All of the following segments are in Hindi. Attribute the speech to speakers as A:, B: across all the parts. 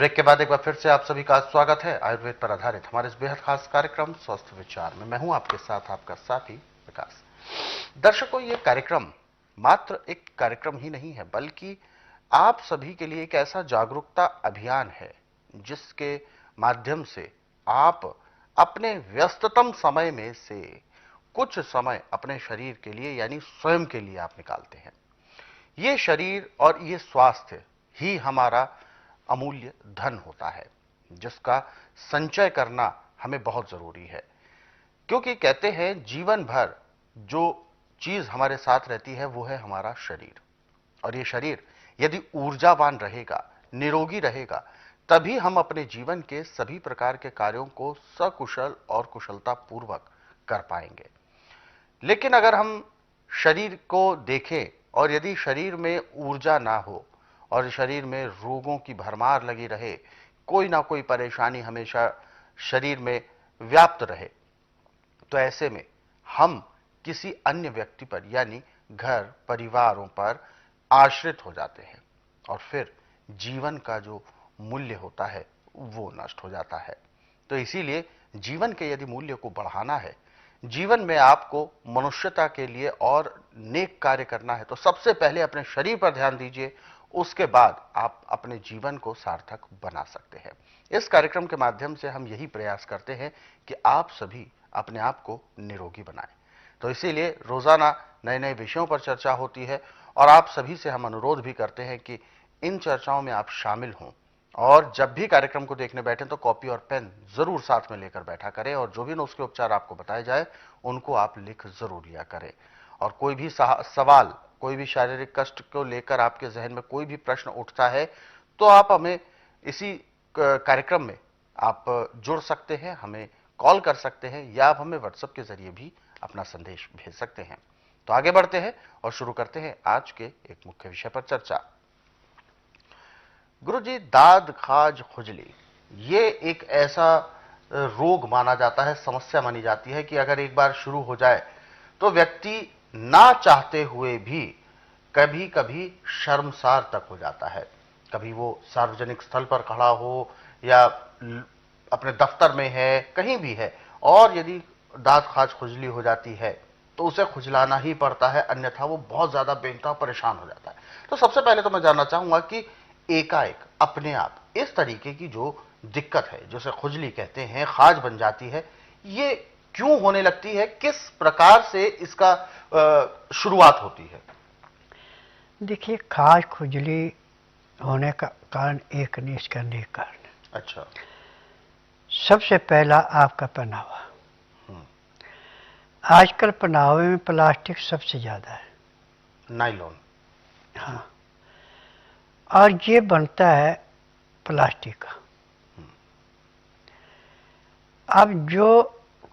A: ब्रेक के बाद एक बार फिर से आप सभी का स्वागत है आयुर्वेद पर आधारित हमारे इस बेहद खास कार्यक्रम स्वस्थ विचार में। मैं हूं आपके साथ आपका साथी विकास। दर्शकों, ये कार्यक्रम मात्र एक कार्यक्रम ही नहीं है, बल्कि आप सभी के लिए एक ऐसा जागरूकता अभियान है जिसके माध्यम से आप अपने व्यस्ततम समय में से कुछ समय अपने शरीर के लिए यानी स्वयं के लिए आप निकालते हैं। ये शरीर और ये स्वास्थ्य ही हमारा अमूल्य धन होता है, जिसका संचय करना हमें बहुत जरूरी है। क्योंकि कहते हैं जीवन भर जो चीज हमारे साथ रहती है वो है हमारा शरीर, और ये शरीर यदि ऊर्जावान रहेगा, निरोगी रहेगा, तभी हम अपने जीवन के सभी प्रकार के कार्यों को सकुशल और कुशलता पूर्वक कर पाएंगे। लेकिन अगर हम शरीर को देखें और यदि शरीर में ऊर्जा ना हो और शरीर में रोगों की भरमार लगी रहे, कोई ना कोई परेशानी हमेशा शरीर में व्याप्त रहे, तो ऐसे में हम किसी अन्य व्यक्ति पर यानी घर परिवारों पर आश्रित हो जाते हैं और फिर जीवन का जो मूल्य होता है वो नष्ट हो जाता है। तो इसीलिए जीवन के यदि मूल्य को बढ़ाना है, जीवन में आपको मनुष्यता के लिए और नेक कार्य करना है, तो सबसे पहले अपने शरीर पर ध्यान दीजिए, उसके बाद आप अपने जीवन को सार्थक बना सकते हैं। इस कार्यक्रम के माध्यम से हम यही प्रयास करते हैं कि आप सभी अपने आप को निरोगी बनाएं। तो इसीलिए रोजाना नए नए विषयों पर चर्चा होती है और आप सभी से हम अनुरोध भी करते हैं कि इन चर्चाओं में आप शामिल हों और जब भी कार्यक्रम को देखने बैठे तो कॉपी और पेन जरूर साथ में लेकर बैठा करें और जो भी नुस्खे उपचार आपको बताए जाए उनको आप लिख जरूर लिया करें। और कोई भी सवाल, कोई भी शारीरिक कष्ट को लेकर आपके जहन में कोई भी प्रश्न उठता है तो आप हमें इसी कार्यक्रम में आप जुड़ सकते हैं, हमें कॉल कर सकते हैं या आप हमें व्हाट्सएप के जरिए भी अपना संदेश भेज सकते हैं। तो आगे बढ़ते हैं और शुरू करते हैं आज के एक मुख्य विषय पर चर्चा। गुरुजी, दाद खाज खुजली ये एक ऐसा रोग माना जाता है, समस्या मानी जाती है कि अगर एक बार शुरू हो जाए तो व्यक्ति ना चाहते हुए भी कभी कभी शर्मसार तक हो जाता है। कभी वो सार्वजनिक स्थल पर खड़ा हो या अपने दफ्तर में है, कहीं भी है, और यदि दांत खाज खुजली हो जाती है तो उसे खुजलाना ही पड़ता है, अन्यथा वो बहुत ज्यादा बेनकाब परेशान हो जाता है। तो सबसे पहले तो मैं जानना चाहूंगा कि एकाएक अपने आप इस तरीके की जो दिक्कत है, जिसे खुजली कहते हैं, खाज बन जाती है, ये क्यों होने लगती है, किस प्रकार से इसका शुरुआत होती है?
B: देखिए, खाज खुजली होने का कारण एक नहीं, इसका अनेक कारण है।
A: अच्छा।
B: सबसे पहला आपका पहनावा। आजकल पहनावे में प्लास्टिक सबसे ज्यादा है,
A: नायलॉन।
B: हाँ, और ये बनता है प्लास्टिक का। अब जो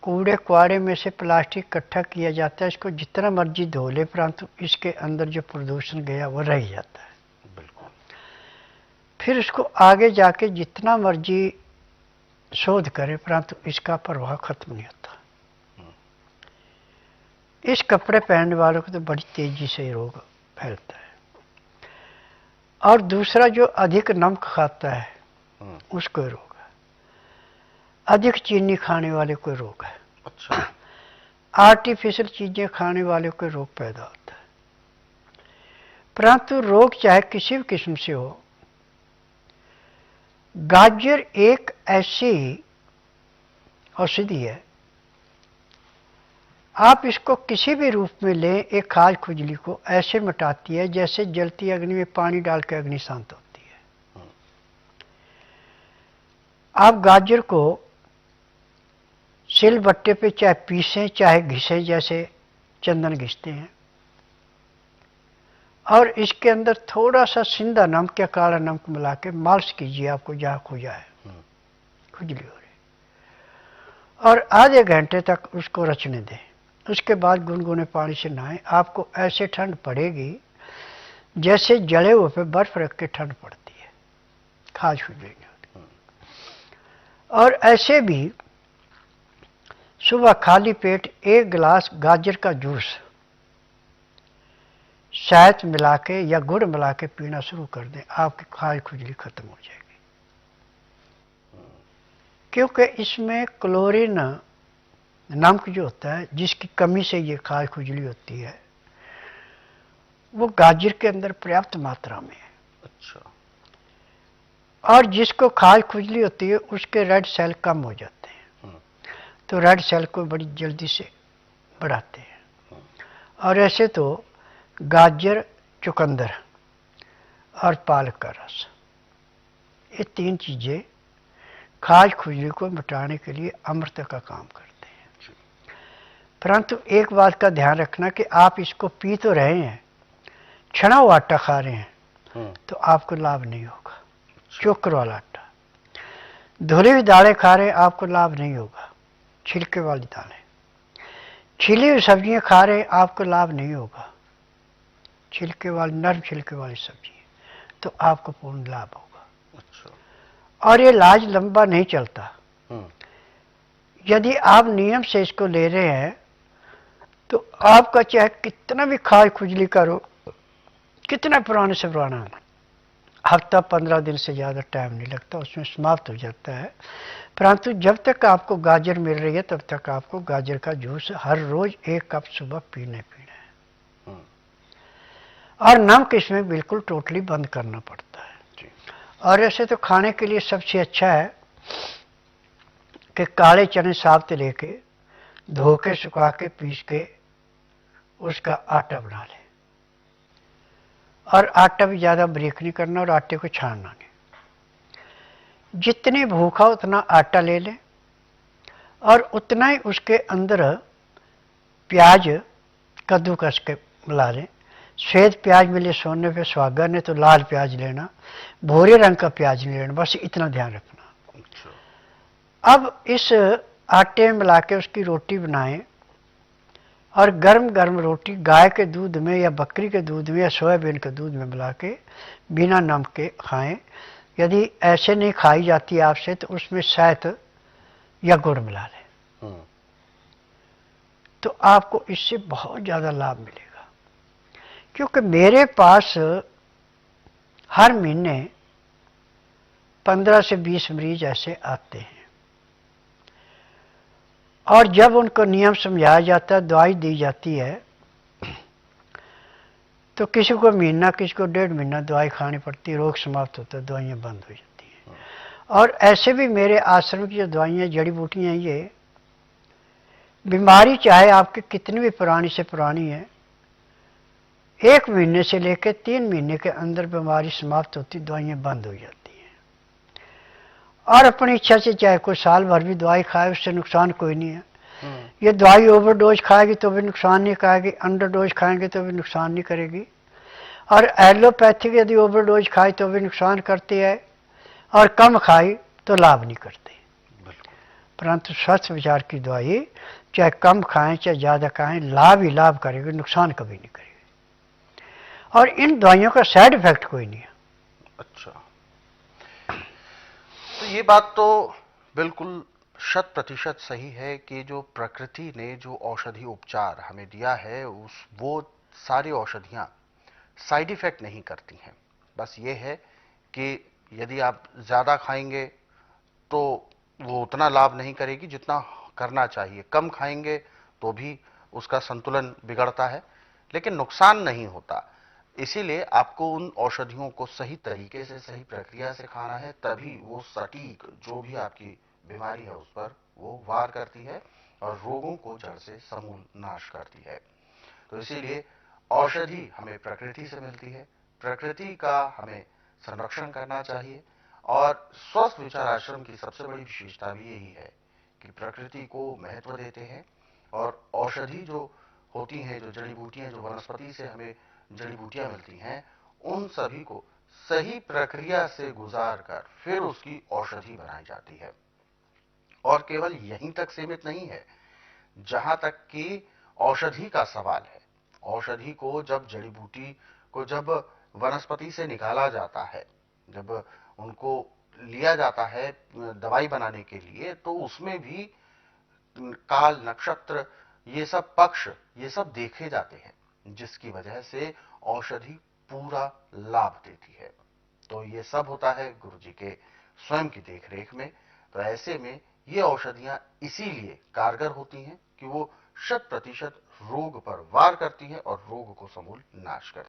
B: कूड़े कुआड़े में से प्लास्टिक इकट्ठा किया जाता है, इसको जितना मर्जी धो ले, परंतु इसके अंदर जो प्रदूषण गया वो रह जाता है।
A: बिल्कुल।
B: फिर उसको आगे जाके जितना मर्जी शोध करे, परंतु इसका प्रभाव खत्म नहीं होता। इस कपड़े पहनने वालों को तो बड़ी तेजी से रोग फैलता है। और दूसरा, जो अधिक नमक खाता है उसको रोग है, अधिक चीनी खाने वाले को रोग है।
A: अच्छा।
B: आर्टिफिशियल चीजें खाने वाले को रोग पैदा होता है। परंतु रोग चाहे किसी भी किस्म से हो, गाजर एक ऐसी औषधि है, आप इसको किसी भी रूप में लें, एक खाज खुजली को ऐसे मिटाती है जैसे जलती अग्नि में पानी डाल के अग्नि शांत होती है। आप गाजर को सिलबट्टे पे चाहे पीसें चाहे घिसें, जैसे चंदन घिसते हैं, और इसके अंदर थोड़ा सा सिंधा नमक या काला नमक मिला के मालिश कीजिए, आपको जहां खुजा है खुजली हो रही, और आधे घंटे तक उसको रचने दें। उसके बाद गुनगुने पानी से नहाएं। आपको ऐसे ठंड पड़ेगी जैसे जले हुए पे बर्फ रख के ठंड पड़ती है, खाज खुजली नहीं होती। और ऐसे भी सुबह खाली पेट एक गिलास गाजर का जूस शहद मिला के या गुड़ मिला के पीना शुरू कर दें, आपकी खाज खुजली खत्म हो जाएगी। क्योंकि इसमें क्लोरीन नमक जो होता है, जिसकी कमी से ये खाज खुजली होती है, वो गाजर के अंदर पर्याप्त मात्रा में है।
A: अच्छा।
B: और जिसको खाज खुजली होती है उसके रेड सेल कम हो जाते हैं, तो रेड सेल को बड़ी जल्दी से बढ़ाते हैं। और ऐसे तो गाजर, चुकंदर और पालक का रस, ये 3 चीजें खाज खुजली को मिटाने के लिए अमृत का काम करते हैं। परंतु एक बात का ध्यान रखना कि आप इसको पी तो रहे हैं, छना हुआ आटा खा रहे हैं, तो आपको लाभ नहीं होगा। चोकर वाला आटा, धुली हुई दालें खा रहे हैं, आपको लाभ नहीं होगा। छिलके वाली दालें, छिली हुई सब्जियां खा रहे हैं, आपको लाभ नहीं होगा। छिलके वाली, नरम छिलके वाली सब्जी, तो आपको पूर्ण लाभ होगा।
A: अच्छा।
B: और ये इलाज लंबा नहीं चलता। यदि आप नियम से इसको ले रहे हैं तो आपका चाहे कितना भी खाज खुजली करो, कितना पुराने से पुराना, हफ्ता 15 दिन से ज़्यादा टाइम नहीं लगता, उसमें समाप्त हो जाता है। परंतु जब तक आपको गाजर मिल रही है तब तक आपको गाजर का जूस हर रोज 1 कप सुबह पीना है। और नमक इसमें बिल्कुल टोटली बंद करना पड़ता है। और ऐसे तो खाने के लिए सबसे अच्छा है कि काले चने साबुत लेके धो के सुखा के पीस के उसका आटा बना लें। और आटा भी ज़्यादा बारीक नहीं करना और आटे को छानना नहीं। जितनी भूखा उतना आटा ले लें और उतना ही उसके अंदर प्याज कद्दूकस के मिला लें। सफेद प्याज मिले सोने पे सुहागा, ने तो लाल प्याज लेना, भूरे रंग का प्याज नहीं लेना, बस इतना ध्यान रखना। अब इस आटे में मिला के उसकी रोटी बनाएं और गर्म गर्म रोटी गाय के दूध में या बकरी के दूध में या सोयाबीन के दूध में मिला के बिना नमक के खाएं। यदि ऐसे नहीं खाई जाती आपसे तो उसमें शहद या गुड़ मिला लें, तो आपको इससे बहुत ज़्यादा लाभ मिलेगा। क्योंकि मेरे पास हर महीने 15 से 20 मरीज ऐसे आते हैं और जब उनको नियम समझाया जाता है, दवाई दी जाती है, तो किसी को महीना, किसी को 1.5 महीना दवाई खानी पड़ती है, रोग समाप्त होता है, दवाइयाँ बंद हो जाती हैं। और ऐसे भी मेरे आश्रम की जो दवाइयाँ, जड़ी बूटियाँ, ये बीमारी चाहे आपकी कितनी भी पुरानी से पुरानी है, 1 महीने से लेकर 3 महीने के अंदर बीमारी समाप्त होती, दवाइयाँ बंद हो जाती हैं। और अपनी इच्छा से चाहे कोई साल भर भी दवाई खाए, उससे नुकसान कोई नहीं है। ये दवाई ओवरडोज खाएगी तो भी नुकसान नहीं करेगी, अंडरडोज खाएंगे तो भी नुकसान नहीं करेगी। और एलोपैथिक यदि ओवरडोज खाए तो भी नुकसान करती है और कम खाई तो लाभ नहीं करती। परंतु स्वस्थ विचार की दवाई चाहे कम खाएं चाहे ज़्यादा खाएं, लाभ ही लाभ करेगी, नुकसान कभी नहीं करेगी। और इन दवाइयों का साइड इफेक्ट कोई नहीं है।
A: अच्छा, तो ये बात तो बिल्कुल 100% सही है कि जो प्रकृति ने जो औषधि उपचार हमें दिया है, वो सारी औषधियां साइड इफेक्ट नहीं करती हैं। बस ये है कि यदि आप ज़्यादा खाएंगे तो वो उतना लाभ नहीं करेगी जितना करना चाहिए, कम खाएंगे तो भी उसका संतुलन बिगड़ता है, लेकिन नुकसान नहीं होता। इसीलिए आपको उन औषधियों को सही तरीके से, सही प्रक्रिया से खाना है, तभी वो सटीक जो भी आपकी बीमारी है उस पर वो वार करती है और रोगों को जड़ से समूल नाश करती है। तो इसीलिए औषधि हमें प्रकृति से मिलती है, प्रकृति का हमें संरक्षण करना चाहिए। और स्वस्थ विचार आश्रम की सबसे बड़ी विशेषता भी यही है कि प्रकृति को महत्व देते हैं और औषधि जो होती हैं, जो जड़ी बूटियां, जो वनस्पति से हमें जड़ी बूटियां मिलती हैं, उन सभी को सही प्रक्रिया से गुजार कर फिर उसकी औषधि बनाई जाती है। और केवल यहीं तक सीमित नहीं है। जहां तक कि औषधि का सवाल है, औषधि को जब, जड़ी बूटी को जब वनस्पति से निकाला जाता है, जब उनको लिया जाता है दवाई बनाने के लिए, तो उसमें भी काल, नक्षत्र, ये सब पक्ष, ये सब देखे जाते हैं, जिसकी वजह से औषधि पूरा लाभ देती है। तो ये सब होता है गुरु जी के स्वयं की देखरेख में। तो ऐसे में ये औषधियां इसीलिए कारगर होती हैं कि वो 100% रोग पर वार करती हैं और रोग को समूल नाश करती हैं।